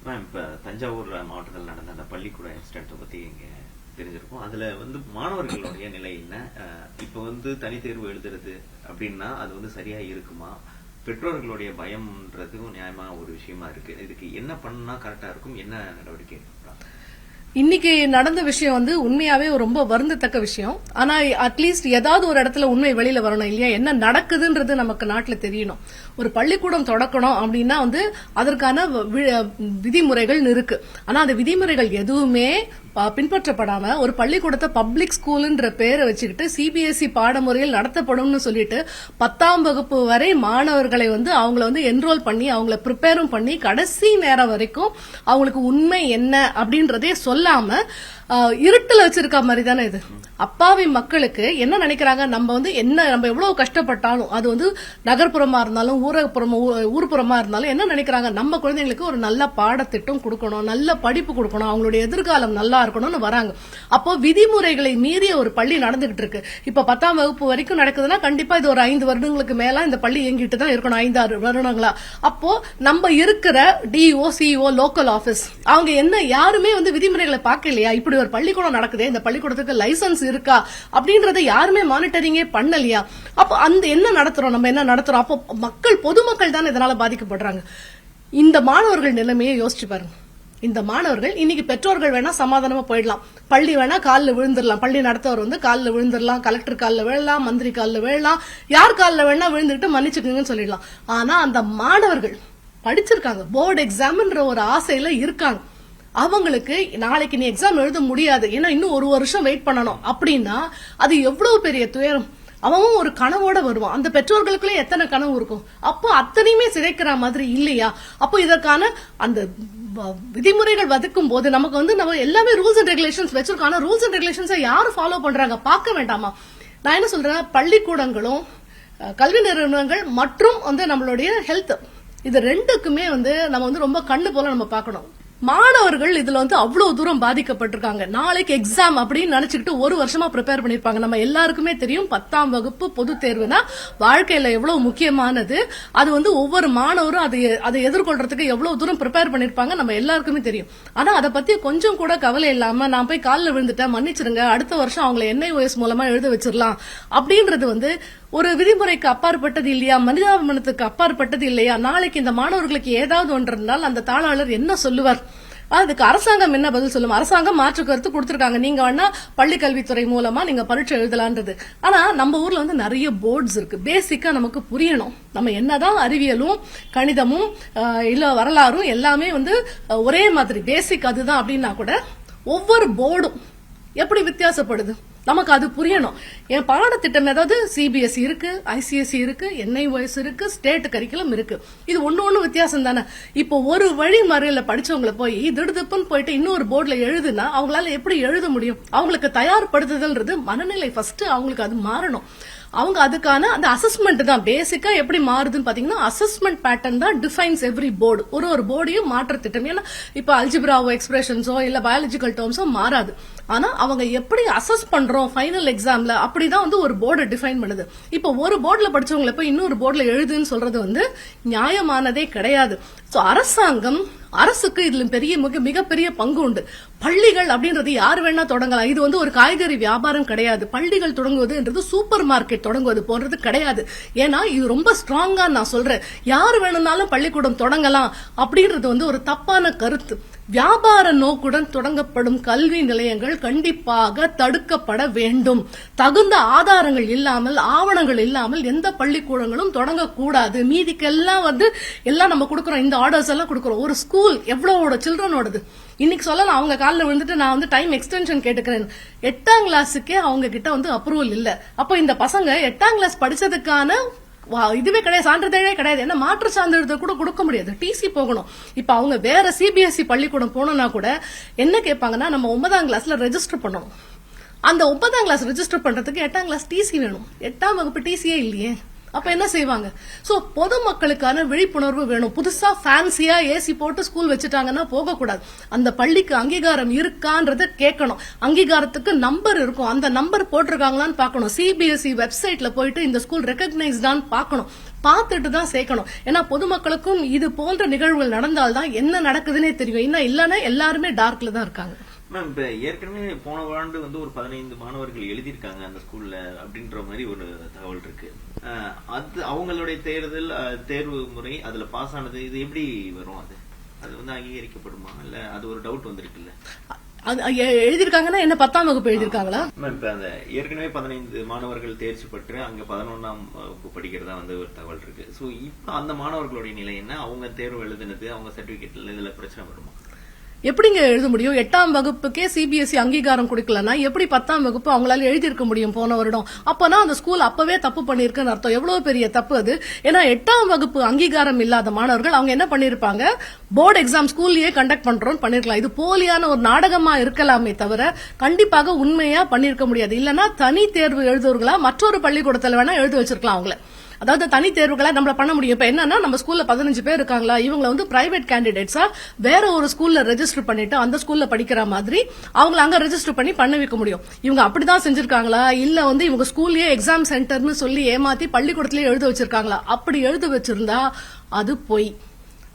Ma'am இப்ப தஞ்சாவூர் மாவட்டத்தில் நடந்த அந்த பள்ளிக்கூட இன்சிடென்ட் பத்தி இங்க தெரிஞ்சிருக்கும். அதுல மாணவர்களுடைய நிலை என்ன, இப்ப தனித்தேர்வு எழுதுறது அப்படின்னா அது சரியா இருக்குமா, பெற்றோர்களுடைய பயம்ன்றதும் நியாயமான ஒரு விஷயமா இருக்கு. இதுக்கு என்ன பண்ணா கரெக்டா இருக்கும், என்ன நடவடிக்கை? இன்னைக்கு நடந்த விஷயம் உண்மையாவே ரொம்ப வருந்தத்தக்க விஷயம். ஆனா அட்லீஸ்ட் ஏதாவது ஒரு இடத்துல உண்மை வெளியில வரணும் இல்லையா? என்ன நடக்குதுன்றது நமக்கு நாட்டுல தெரியணும். ஒரு பள்ளிக்கூடம் தொடக்கணும் அப்படின்னா அதற்கான விதிமுறைகள் இருக்கு. ஆனா அந்த விதிமுறைகள் எதுவுமே பின்பற்றப்படாம ஒரு பள்ளிக்கூடத்தை பப்ளிக் ஸ்கூல்ன்ற பேரை வச்சுக்கிட்டு சிபிஎஸ்இ பாடமுறையில் நடத்தப்படும் சொல்லிட்டு 10ஆம் வகுப்பு வரை மாணவர்களை அவங்கள என்ரோல் பண்ணி அவங்கள ப்ரிப்பேரும் பண்ணி கடைசி நேரம் வரைக்கும் அவங்களுக்கு உண்மை என்ன அப்படின்றதே சொல்லாம இருட்டுல வச்சிருக்க மாதிரி தானே இது. அப்பாவி மக்களுக்கு என்ன நினைக்கிறாங்க, நம்ம நம்ம எவ்வளவு கஷ்டப்பட்டாலும் அது நகர்ப்புறமா இருந்தாலும் ஊர்ப்புறமா இருந்தாலும் என்ன நினைக்கிறாங்க, நம்ம குழந்தைங்களுக்கு ஒரு நல்ல பாடத்திட்டம் கொடுக்கணும், நல்ல படிப்பு கொடுக்கணும், அவங்களுடைய எதிர்காலம் நல்லா இருக்கணும்னு வராங்க. அப்போ விதிமுறைகளை மீறிய ஒரு பள்ளி நடந்துகிட்டு இருக்கு. இப்ப 10ஆம் வகுப்பு வரைக்கும் நடக்குதுன்னா கண்டிப்பா இது ஒரு 5 வருடங்களுக்கு மேல இந்த பள்ளி இயங்கிட்டு தான் இருக்கணும், 5-6 வருடங்களா. அப்போ நம்ம இருக்கிற டிஓ சிஓ லோக்கல் ஆபீஸ் அவங்க என்ன யாருமே விதிமுறைகளை பார்க்கலையா? இப்படி ஒரு பள்ளிக்கூடம் நடக்குது, இந்த பள்ளிக்கூடத்துக்கு லைசன்ஸ் இருக்கா அப்படின்றத யாருமே மானிட்டரிங்கே பண்ணலையா? அப்ப என்ன நடத்துறோம், நம்ம என்ன நடத்துறோம்? அப்போ பொதுமக்கள் தான் இதனால பாதிக்கப்படுறாங்க. இந்த மாணவர்கள் நிலைமையை யோசிச்சு பாருங்க. இந்த மாணவர்கள் இன்னைக்கு பெற்றோர்கள் வேணா சமாதானமா போயிடலாம், பள்ளி வேணா காலில் விழுந்துடலாம், பள்ளி நடத்தவர் காலில் விழுந்துடலாம், கலெக்டர் காலில் விழலாம், மந்திரி காலில் விழலாம், யார் காலில் வேணா விழுந்துட்டு மன்னிச்சுக்குங்கன்னு சொல்லிடலாம். ஆனா அந்த மாணவர்கள் படிச்சிருக்காங்க, போர்டு எக்ஸாம்ன்ற ஒரு ஆசையில இருக்காங்க. அவங்களுக்கு நாளைக்கு நீ எக்ஸாம் எழுத முடியாது, ஏன்னா இன்னும் 1 வருஷம் வெயிட் பண்ணணும் அப்படின்னா அது எவ்வளவு பெரிய துயரம். அவன் ஒரு கனவோட வருவான். அந்த பெற்றோர்களுக்குள்ளே எத்தனை கனவு இருக்கும். அப்போ அத்தனையுமே சிதைக்கிற மாதிரி இல்லையா? அப்போ இதற்கான அந்த விதிமுறைகள் வகுக்கும் போது நமக்கு நம்ம எல்லாமே ரூல்ஸ் அண்ட் ரெகுலேஷன்ஸ் வச்சிருக்கோம். ஆனா ரூல்ஸ் அண்ட் ரெகுலேஷன்ஸ் யாரும் ஃபாலோ பண்றாங்க பார்க்க வேண்டாமா? நான் என்ன சொல்றேன், பள்ளிக்கூடங்களும் கல்வி நிறுவனங்கள் மற்றும் நம்மளுடைய ஹெல்த் இது ரெண்டுக்குமே நம்ம ரொம்ப கண்ணு போல நம்ம பார்க்கணும். மாணவர்கள் இதுல அவ்வளவு தூரம் பாதிக்கப்பட்டிருக்காங்க. நாளைக்கு எக்ஸாம் அப்படின்னு நினைச்சுக்கிட்டு 1 வருஷமா ப்ரிப்பேர் பண்ணிருப்பாங்க. நம்ம எல்லாருக்குமே தெரியும் 10ஆம் வகுப்பு பொது தேர்வுனா வாழ்க்கையில எவ்வளவு முக்கியமானது. அது ஒவ்வொரு மாணவரும் அதை எதிர்கொள்றதுக்கு எவ்வளவு தூரம் ப்ரிப்பேர் பண்ணிருப்பாங்க நம்ம எல்லாருக்குமே தெரியும். ஆனா அதை பத்தி கொஞ்சம் கூட கவலை இல்லாம நான் போய் காலில் விழுந்துட்டேன், மன்னிச்சிருங்க, அடுத்த வருஷம் அவங்களை என்ஐஓஎஸ் மூலமா எழுத வச்சிடலாம் அப்படின்றது ஒரு விதிமுறைக்கு அப்பாற்பட்டது இல்லையா? மனிதாபிமானத்துக்கு அப்பாற்பட்டது இல்லையா? நாளைக்கு இந்த மாணவர்களுக்கு ஏதாவது ஒன்று இருந்தால் அந்த தாளாளர் என்ன சொல்லுவார்? அதுக்கு அரசாங்கம் என்ன பதில் சொல்லும்? அரசாங்கம் மாற்று கருத்து கொடுத்திருக்காங்க, நீங்க வேணா பள்ளி கல்வித்துறை மூலமா நீங்க பரீட்சை எழுதலான்றது. ஆனா நம்ம ஊர்ல நிறைய போர்ட்ஸ் இருக்கு. பேசிக்கா நமக்கு புரியணும், நம்ம என்னதான் அறிவியலும் கணிதமும் இல்ல வரலாறும் எல்லாமே ஒரே மாதிரி பேசிக் அதுதான் அப்படின்னா கூட ஒவ்வொரு போர்டும் எப்படி வித்தியாசப்படுது நமக்கு அது புரியணும். என் பாடத்திட்டம் ஏதாவது சிபிஎஸ்இ இருக்கு, ஐசிஎஸ்இ இருக்கு, என்ஐஓஎஸ் இருக்கு, ஸ்டேட் கரிக்குலம் இருக்கு. இது ஒண்ணு வித்தியாசம் தானே. இப்போ ஒரு வழிமுறையில படிச்சவங்களை போய் திடுதுப்புன்னு போயிட்டு இன்னொரு போர்டுல எழுதுனா அவங்களால எப்படி எழுத முடியும்? அவங்களுக்கு தயார்படுத்துதல்ன்றது மனநிலை ஃபர்ஸ்ட் அவங்களுக்கு அது மாறணும். அவங்க அதுக்கான அந்த அசஸ்மெண்ட் தான் பேசிக்கா எப்படி மாறுதுன்னு பாத்தீங்கன்னா அசஸ்மெண்ட் பேட்டர்ன் தான் டிஃபைன்ஸ் எவ்ரி போர்டு. ஒரு போர்டையும் மாற்ற திட்டம். ஏன்னா இப்ப அல்ஜிப்ராவோ எக்ஸ்பிரஷன்ஸோ இல்ல பயாலஜிக்கல் டேர்ம்ஸோ மாறாது. ஆனா அவங்க எப்படி அசஸ் பண்றோம் ஃபைனல் எக்ஸாம்ல அப்படிதான் ஒரு போர்டு டிஃபைன் பண்ணுது. இப்ப ஒரு போர்டுல படிச்சவங்களை போய் இன்னொரு போர்டுல எழுதுன்னு சொல்றது நியாயமானதே கிடையாது. சோ அரசுக்கு இதுல மிகப்பெரிய பங்கு உண்டு. பள்ளிகள் அப்படின்றது யார் வேணா தொடங்கலாம். இது ஒரு காய்கறி வியாபாரம் கிடையாது. பள்ளிகள் தொடங்குவதுன்றது சூப்பர் மார்க்கெட் தொடங்குவது போன்றது கிடையாது. ஏன்னா இது ரொம்ப ஸ்ட்ராங்கா நான் சொல்றேன், யார் வேணும்னாலும் பள்ளிக்கூடம் தொடங்கலாம் அப்படின்றது ஒரு தப்பான கருத்து. வியாபார நோக்குடன் தொடங்கப்படும் கல்வி நிலையங்கள் கண்டிப்பாக தடுக்கப்பட வேண்டும். தகுந்த ஆதாரங்கள் இல்லாமல் ஆவணங்கள் இல்லாமல் எந்த பள்ளிக்கூடங்களும் தொடங்கக்கூடாது. மீதிக்கெல்லாம் எல்லாம் நம்ம கொடுக்கறோம், இந்த ஆர்டர்ஸ் எல்லாம் கொடுக்கறோம். ஒரு ஸ்கூல் எவ்வளவோட சில்ட்ரனோடது இன்னைக்கு சொல்லலாம். அவங்க காலில் விழுந்துட்டு நான் டைம் எக்ஸ்டென்ஷன் கேட்டுக்கிறேன். 8ஆம் கிளாஸுக்கே அவங்க கிட்ட அப்ரூவல் இல்ல. அப்போ இந்த பசங்க 8ஆம் கிளாஸ் படிச்சதுக்கான இதுவே கிடையாது, சான்றிதழே கிடையாது. என்ன மாற்று சான்றிதழ் கூட கொடுக்க முடியாது, டிசி போகணும். இப்ப அவங்க வேற சிபிஎஸ்இ பள்ளிக்கூடம் போனோம்னா கூட என்ன கேட்பாங்கன்னா, நம்ம 9ஆம் கிளாஸ்ல ரெஜிஸ்டர் பண்ணணும். அந்த 9ஆம் கிளாஸ் ரெஜிஸ்டர் பண்றதுக்கு 8ஆம் கிளாஸ் டிசி வேணும். 8ஆம் வகுப்பு டிசியே இல்லையே. அப்ப என்ன செய்வாங்க? சோ பொதுமக்களுக்கான விழிப்புணர்வு வேணும். புதுசா ஃபேன்சியா ஏசி போட்டு ஸ்கூல் வச்சுட்டாங்கன்னா போகக்கூடாது. அந்த பள்ளிக்கு அங்கீகாரம் இருக்கான்றத கேட்கணும். அங்கீகாரத்துக்கு நம்பர் இருக்கும், அந்த நம்பர் போட்டிருக்காங்களான்னு பார்க்கணும். சிபிஎஸ்இ வெப்சைட்ல போயிட்டு இந்த ஸ்கூல் ரெகக்னைஸ்டான்னு பார்க்கணும். பார்த்துட்டு தான் சேர்க்கணும். ஏன்னா பொதுமக்களுக்கும் இது போன்ற நிகழ்வுகள் நடந்தால்தான் என்ன நடக்குதுன்னே தெரியும். இன்னும் இல்லன்னா எல்லாருமே டார்க்ல தான் இருக்காங்க. மேம், இப்ப ஏற்கனவே போன ஆண்டு வந்து ஒரு 15 மாணவர்கள் எழுதியிருக்காங்க அந்த ஸ்கூல்ல அப்படின்ற மாதிரி ஒரு தகவல் இருக்கு. அது அவங்களுடைய தேர்வு முறை அதுல பாஸ் ஆனது இது எப்படி வரும்? அது வந்து அங்கீகரிக்கப்படுமா? இல்ல அது ஒரு டவுட் வந்திருக்குல்ல. எழுதிருக்காங்கன்னா என்ன 10ஆம் வகுப்பு எழுதிருக்காங்களா? இப்ப அந்த ஏற்கனவே 15 மாணவர்கள் தேர்ச்சி பெற்று அங்க 11ஆம் வகுப்பு படிக்கிறதா வந்து ஒரு தகவல் இருக்கு. சோ இப்ப அந்த மாணவர்களுடைய நிலை என்ன? அவங்க தேர்வு எழுதுனது, அவங்க சர்டிபிகேட்ல இதுல பிரச்சனை வருமா? எப்படிங்க எழுத முடியும்? 8ஆம் வகுப்புக்கே சிபிஎஸ்இ அங்கீகாரம் கொடுக்கலன்னா எப்படி 10ஆம் வகுப்பு அவங்களால எழுதியிருக்க முடியும் போன வருடம்? அப்பனா அந்த ஸ்கூல் அப்பவே தப்பு பண்ணிருக்குன்னு அர்த்தம். எவ்வளவு பெரிய தப்பு அது. ஏன்னா 8ஆம் வகுப்பு அங்கீகாரம் இல்லாத மாணவர்கள் அவங்க என்ன பண்ணிருப்பாங்க, போர்டு எக்ஸாம் ஸ்கூல்லயே கண்டக்ட் பண்றோம்னு பண்ணிருக்கலாம். இது போலியான ஒரு நாடகமா இருக்கலாமே தவிர கண்டிப்பாக உண்மையா பண்ணிருக்க முடியாது. இல்லன்னா தனி தேர்வு எழுதுவர்களா மற்றொரு பள்ளிக்கூடத்துல வேணா எழுத வச்சிருக்கலாம் அவங்கள. அதாவது தனி தேர்வுகளை நம்மள பண்ண முடியும். இப்ப என்னன்னா நம்ம ஸ்கூல்ல 15 பேர் இருக்காங்களா, இவங்க வந்து பிரைவேட் கேண்டிடேட்ஸா வேற ஒரு ஸ்கூல்ல ரெஜிஸ்டர் பண்ணிட்டு அந்த ஸ்கூல்ல படிக்கிற மாதிரி அவங்களை அங்க ரெஜிஸ்டர் பண்ண வைக்க முடியும். இவங்க அப்படிதான் செஞ்சிருக்காங்களா, இல்ல வந்து இவங்க ஸ்கூல்லயே எக்ஸாம் சென்டர்னு சொல்லி ஏமாத்தி பள்ளிக்கூடத்திலேயே எழுத வச்சிருக்காங்களா? அப்படி எழுத வச்சிருந்தா அது பொய்,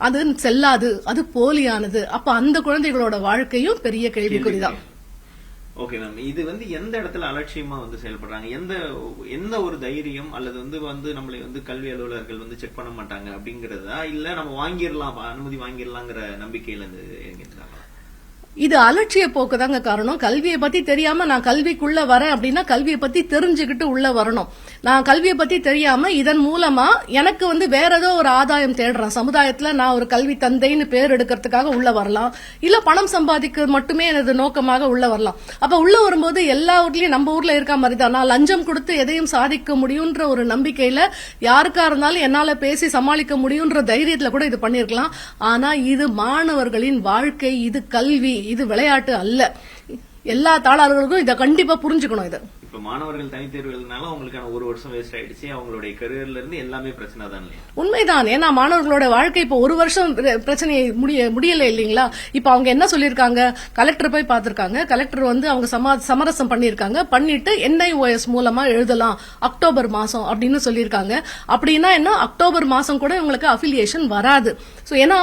அது செல்லாது, அது போலியானது. அப்ப அந்த குழந்தைகளோட வாழ்க்கையும் பெரிய கேள்விக்குறிதான். ஓகே மேம், இது வந்து எந்த இடத்துல அலட்சியமா வந்து செயல்படுறாங்க? எந்த ஒரு தைரியம் அல்லது வந்து நம்மளை வந்து கல்வி அலுவலர்கள் வந்து செக் பண்ண மாட்டாங்க அப்படிங்கறதா, இல்ல நம்ம வாங்கிடலாம், அனுமதி வாங்கிடலாங்கிற நம்பிக்கையில இருந்து இது அலட்சிய போக்கு தாங்க காரணம். கல்வியை பத்தி தெரியாம நான் கல்விக்குள்ள வரேன் அப்படின்னா கல்வியை பத்தி தெரிஞ்சுக்கிட்டு உள்ள வரணும். நான் கல்வியை பத்தி தெரியாம இதன் மூலமா எனக்கு வந்து வேற ஏதோ ஒரு ஆதாயம் தேடுறேன், சமுதாயத்துல நான் ஒரு கல்வி தந்தைன்னு பேர் எடுக்கிறதுக்காக உள்ள வரலாம், இல்ல பணம் சம்பாதிக்க மட்டுமே எனது நோக்கமாக உள்ள வரலாம். அப்ப உள்ள வரும்போது எல்லா ஊர்லயும் நம்ம ஊர்ல இருக்க மாதிரி தான் நான் லஞ்சம் கொடுத்து எதையும் சாதிக்க முடியும்ன்ற ஒரு நம்பிக்கையில யாருக்கா இருந்தாலும் என்னால பேசி சமாளிக்க முடியும்ன்ற தைரியத்துல கூட இது பண்ணிருக்கலாம். ஆனா இது மாணவர்களின் வாழ்க்கை, இது கல்வி, இது விளையாட்டு அல்ல. எல்லா தாளாளர்களுக்கும் இதை கண்டிப்பா புரிஞ்சுக்கணும். இது இப்ப மாணவர்கள் தனித்தேர்வு எழுதினாலும் அவங்களுக்கான ஒரு வருஷம் வேஸ்ட் ஆயிடுச்சு, அவங்களுடைய கரியர்ல இருந்து எல்லாமே பிரச்சனை தான். உண்மைதான். ஏன்னா மாணவர்களோட வாழ்க்கை இப்ப ஒரு வருஷம் பிரச்சனை முடியல இல்லீங்களா? இப்ப அவங்க என்ன சொல்லிருக்காங்க, கலெக்டர் போய் பாத்திருக்காங்க, கலெக்டர் வந்து அவங்க சமரசம் பண்ணிருக்காங்க, பண்ணிட்டு NIOS மூலமா எழுதலாம் அக்டோபர் மாசம் அப்படின்னு சொல்லிருக்காங்க. அப்படின்னா என்ன, அக்டோபர் மாசம் கூட இவங்களுக்கு அஃபிலியேஷன் வராது. சோ ஏன்னா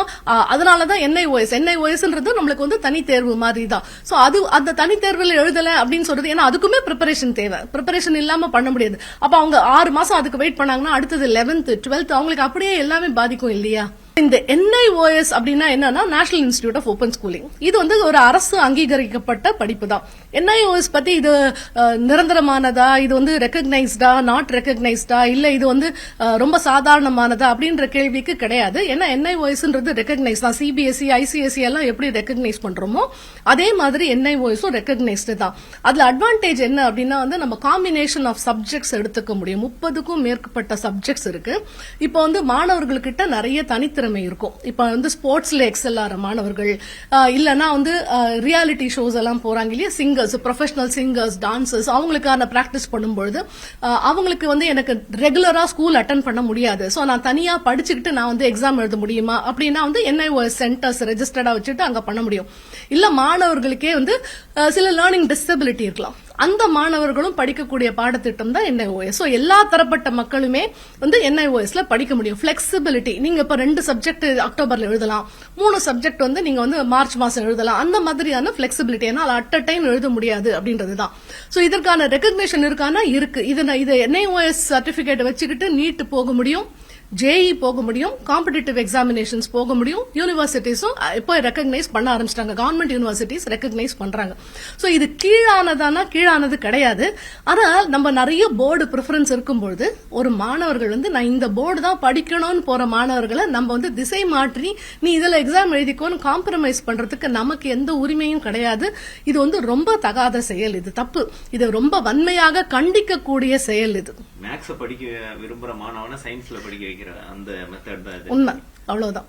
அதனாலதான் NIOSன்றது நம்மளுக்கு வந்து தனி தேர்வு மாதிரி தான். சோ அது அந்த தனி தேர்வில் எழுதல அப்படின்னு சொல்றது, ஏன்னா அதுக்குமே ப்ரிப்பரேஷன் தேவை. ப்ரிப்பரேஷன் இல்லாம பண்ண முடியாது. அப்ப அவங்க 6 மாசம் அதுக்கு வெயிட் பண்ணாங்கன்னா அடுத்தது 11th 12th அவங்களுக்கு அப்படியே எல்லாமே பாதிக்கும் இல்லையா? இந்த NIOS அப்படின்னா என்னன்னா National Institute of Open Schooling. இது வந்து ஒரு அரசு அங்கீகரிக்கப்பட்ட படிப்பு தான். NIOS பத்தி இது நிரந்தரமானதா, இது வந்து ரெகக்னைஸ்டா, நாட் ரெகக்னைஸ்டா, இல்ல இது வந்து ரொம்ப சாதாரணமானதா அப்படின்ற கேள்விக்கு கிடையாது. ஏன்னா NIOSன்றது ரெகக்னைஸ் தான். CBSE ICSE எல்லாம் எப்படி ரெகக்னைஸ் பண்றோமோ அதே மாதிரி NIOSும் ரெகக்னைஸ்டு தான். அதுல அட்வான்டேஜ் என்ன அப்படின்னா வந்து நம்ம காம்பினேஷன் ஆஃப் சப்ஜெக்ட்ஸ் எடுத்துக்க முடியும். 30க்கும் மேற்பட்ட சப்ஜெக்ட்ஸ் இருக்கு. இப்போ வந்து மாணவர்கள்கிட்ட நிறைய தனித்திறமை இருக்கும். இப்ப வந்து ஸ்போர்ட்ஸ்ல எக்ஸல் ஆற மாணவர்கள், இல்லனா வந்து ரியாலிட்டி ஷோஸ் எல்லாம் போறாங்க இல்லையா, சிங்கர்ஸ், ப்ரொஃபஷனல் சிங்கர்ஸ், டான்சர்ஸ், அவங்களுக்கான பிராக்டிஸ் பண்ணும்பொழுது அவங்களுக்கு வந்து எனக்கு ரெகுலரா ஸ்கூல் அட்டென்ட் பண்ண முடியாது. சோ நான் தனியா படிச்சுக்கிட்டு நான் வந்து எக்ஸாம் எழுத முடியுமா அப்படின்னா வந்து NIOS சென்டர்ஸ் ரெஜிஸ்டர்டா வச்சுட்டு அங்க பண்ண முடியும். இல்ல மாணவர்களுக்கே வந்து சில லேர்னிங் டிசபிலிட்டி இருக்கலாம், அந்த மாணவர்களும் படிக்கக்கூடிய பாடத்திட்டம் தான் NIOS. சோ எல்லா தரப்பட்ட மக்களுமே வந்து NIOSல படிக்க முடியும். பிளெக்சிபிலிட்டி, நீங்க இப்ப 2 சப்ஜெக்ட் அக்டோபர்ல எழுதலாம், 3 சப்ஜெக்ட் வந்து நீங்க வந்து மார்ச் மாசம் எழுதலாம், அந்த மாதிரியான பிளெக்சிபிலிட்டி. ஏன்னா அட் அ டைம் எழுத முடியாது அப்படின்றதுதான். சோ இதற்கான ரெகக்னிஷன் இருக்கானா இருக்கு. இது NIOS சர்டிபிகேட் வச்சுக்கிட்டு நீட் போக முடியும், JEE போக முடியும், காம்படிட்டிவ் எக்ஸாமினேஷன்ஸ் போக முடியும். யூனிவர்சிட்டிஸும் இப்போ ரெகக்னைஸ் பண்ண ஆரம்பிச்சிட்டாங்க, கவர்மெண்ட் யூனிவர்சிட்டிஸ் ரெகக்னைஸ் பண்றாங்க. சோ இது கீழானது கிடையாது. ஆனா நம்ம நிறைய போர்டு ப்ரிஃபரன்ஸ் இருக்கும்போது ஒரு மாணவர்கள் வந்து நான் இந்த போர்டு தான் படிக்கணும்னு போற மாணவர்களை நம்ம வந்து திசை மாற்றி நீ இதுல எக்ஸாம் எழுதிக்கோன்னு காம்ப்ரமைஸ் பண்றதுக்கு நமக்கு எந்த உரிமையும் கிடையாது. இது வந்து ரொம்ப தகாத செயல், இது தப்பு, இது ரொம்ப வன்மையாக கண்டிக்கக்கூடிய செயல். இது மேக்ஸ் படிக்க விரும்புற மாணவனை சயின்ஸ்ல படிக்க வைக்கிற அந்த மெத்தட் தான். உண்மை, அவ்வளவுதான்.